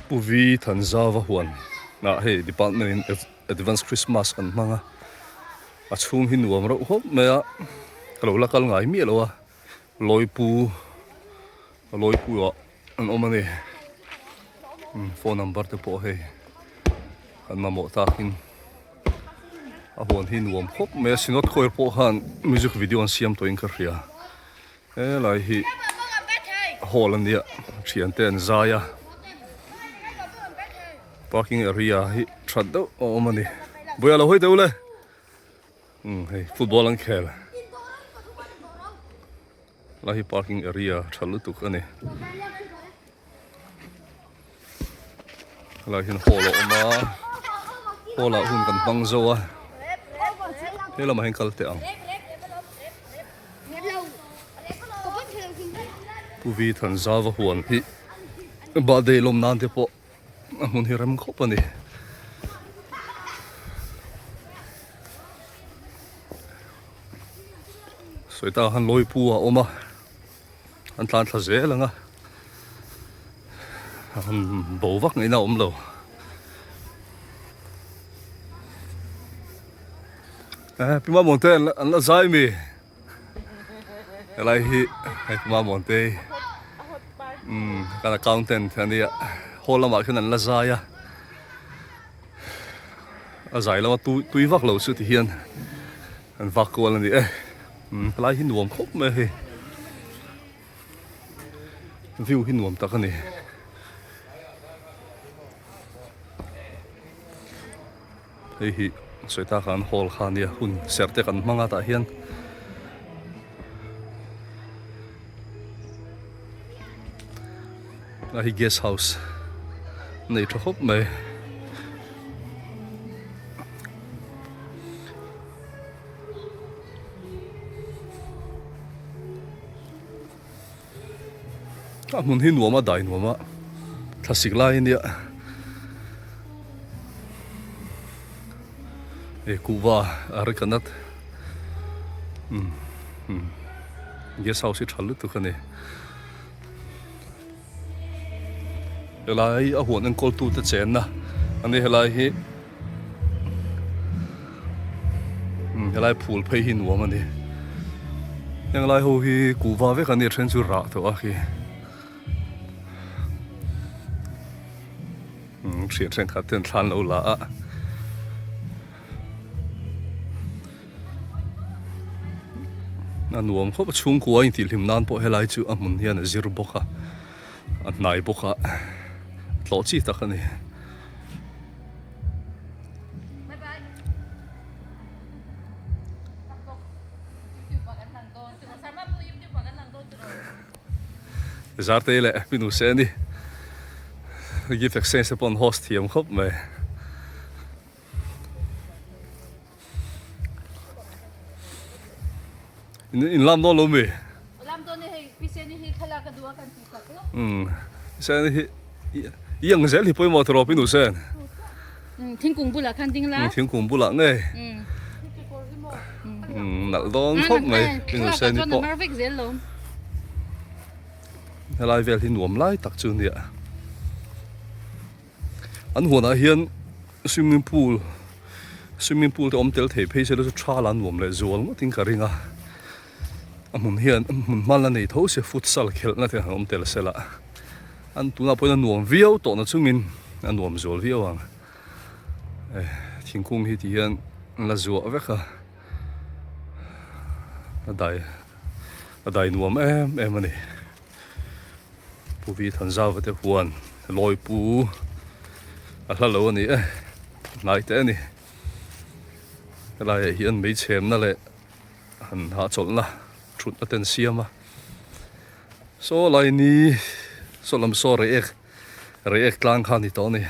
Puvi Thanzauva huan na hey department in advance Christmas kan manga a chung hin nuam ro hop me a kalo lakal ngai mi lo a Lawipu a an omani phone number te po hey an mamo takin a huan hin nuam hop me sinot khoir po han music video an siam to in karia e lai hi Hollandia chianten zaya parking area hi thad do omani boya lo hoi te ule hey football an khel la hi parking area thalu tuk ani la hin holo ma hola hun kan bangzo a hela ma hen kalte ang Puvi Thanzauva huan hi ba de lom nan te po mun hiram khopani soita han Lawipu a oma an tlan tha zelanga han bowak ngai na omlo pima monte an la zai mi lai hi pima monte kan accountant ani hola ma khan an la zaya a zai lawa tui vak lo su ti hian an vak ko ani lai hin nuam khop me hi view hin nuam tak ani hei hi soita khan hall khania hun serte kan manga ta hian hi guest house nei tha hop mai mun hin nuama dai nuama thasik lai india e kuwa arkanat guest house hi thalu tu khani helai a huan an kol tu te chen na ani helai hi helai phul phei hin nuam ani yang lai ho hi kuwa ve kan ni then chu ra to a khi sian sen khat ten thlan lo la a na nuam kho chung kuwa in til him nan po helai chu amun hian zir boka an nai boka tlo chi ta khani zarte le pinu seni give access upon host hiam khop me in lam no lo me lam to ni he piseni hi khala ka duwa kan ti ka sen hi yang zel hi poi mo tro pinu sen thing kung bula khan ding la thing kung bula nge nal dong khop me pinu sen ni po marvik zel lo helai vel hi nuam lai tak chu nia an huan a hian swimming pool te om tel thei phei se lo tra lan nuam le zual ma ting ka ringa amun hian mun mala nei tho se futsal khel na te om tel sela an tuna poina nuam viau to na chungin an nuam zol viau ang thingkung hi ti hian la zuwa veka adai nuam em ani Puvi Thanzauva te huan Lawipu a hla lo ani nai te ani lai hian mei chem na le han ha chol na thut na ten siama so lai ni solam so re ek tlang khan ni to ni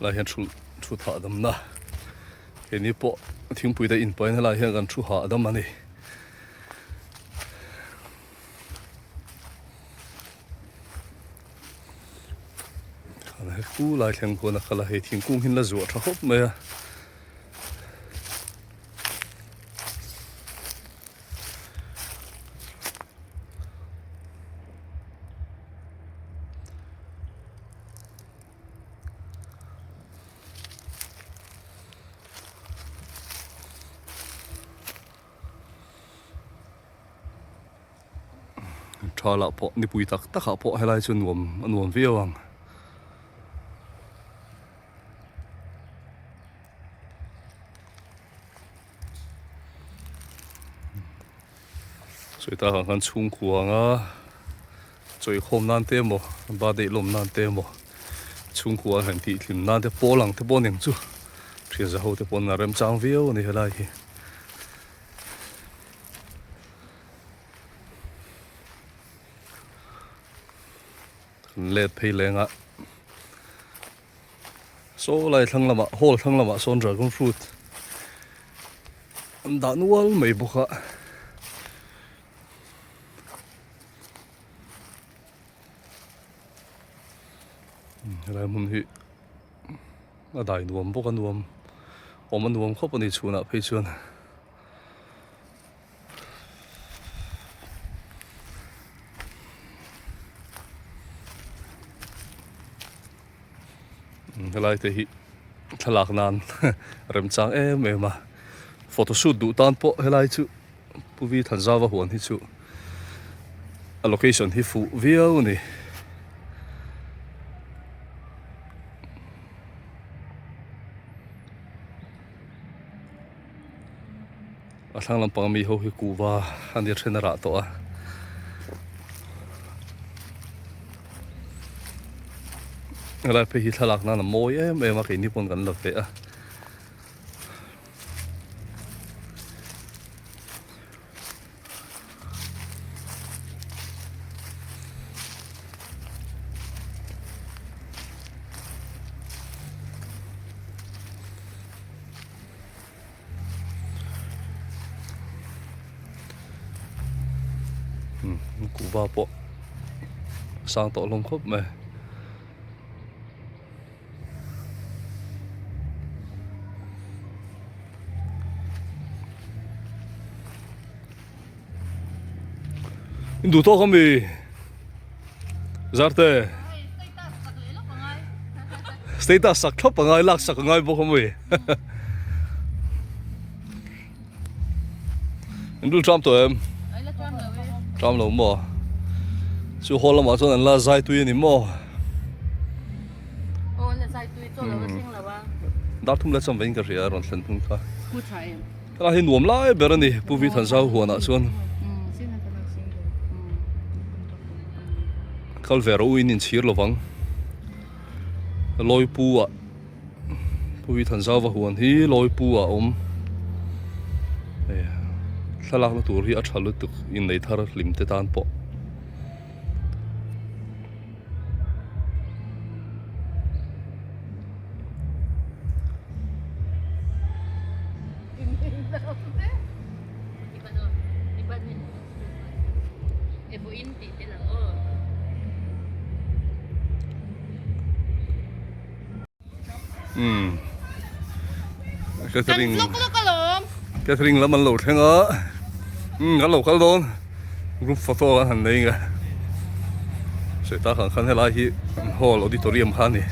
lai hian thu tha dam na he ni po thingpui da in point lai hian kan thu ha dam ani lai thlang huan a khala he thingkung hin la zuah tha khop mai a thala po ni pui tak tak ha po helai chu nuam viawang soi ta kan chung khuanga choi khom nan te mo ba de lom nan te mo chung khuwa han ti thlim nan te polang te poning chu thia za ho te pon na rem chang viaw ni helai hi let phei lenga so lai thlang lama hol thlang lama son dragon fruit dan wal mai bukha lai mun hi a dai nuam boka nuam oman nuam khop ani chuna phei chuan helai te hi thalak nan rem chang em a photoshoot du tan po helai chu puvi Thanzauva huan hi chu a location hi fu viau ni a thlang lampang mi ho hi kuwa ani thena ra to a helai pe hi thalak nan moi em a ke ni pon kan la ve a kuwa po sang to lom khop me du to kami zarte status sak thop pangai lak sak ngai bo kami du tram to em tram lo mo chu hol ma chon an la zai tu ni mo ô là sai tôi cho là sinh là ba dar thum la cham vein ka ria ron thlen thung kha cú trái em la hi nuam lai berani puvi Thanzauva huan a chuan xin là cái nào xin khal vero in chhir lovang Lawipu a puvi Thanzauva huan hi Lawipu a thalak na tur hi a thalu tuk in nei thar lim te tan po Catherine laman lo thenga kan lo kal don group photo han nei nga se ta khan helai hi hall auditorium khani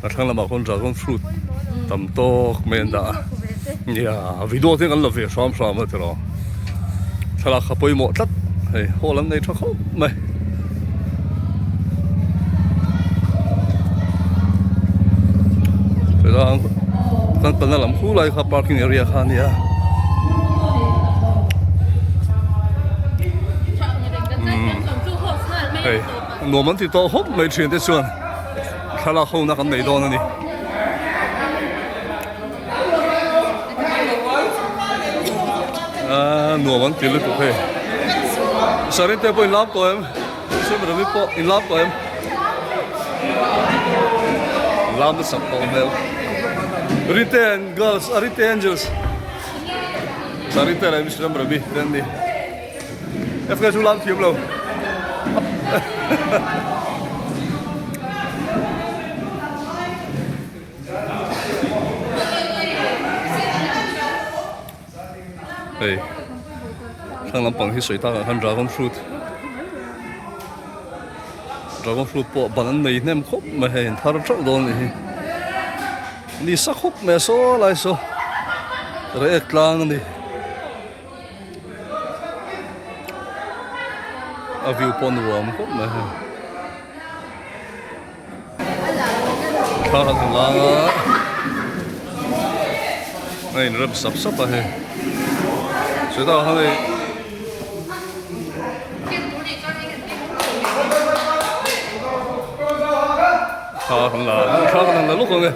a thang lama kon dragon fruit tam to men da ya video te kan lo ve sham sham ma tro thala khapoi mo tlat hei hall an nei tha kho mai se da kan pan lam khu lai kha parking area khani ya hey no man ti to hop mai chen de chuan khala kho na kan nei don ani no man ti lu to he sarin te po in lap ko em se ma mi po in lap ko em lam de sap ko mel Return girls, return angels. Sorry, tera, Mr. Rabi, Randy. Efka julan film lo. Hey, thằng làm bằng hi sợi ta han dragon fruit. Dragon fruit po banan nei nem khop ma hen thar trau don ni sa khop me so lai so. Re tlang ni. A view pon ruam khop ma hen. Thằng lang này nó sắp sắp à he. Sợi ta hang này. Thằng là lúc rồi.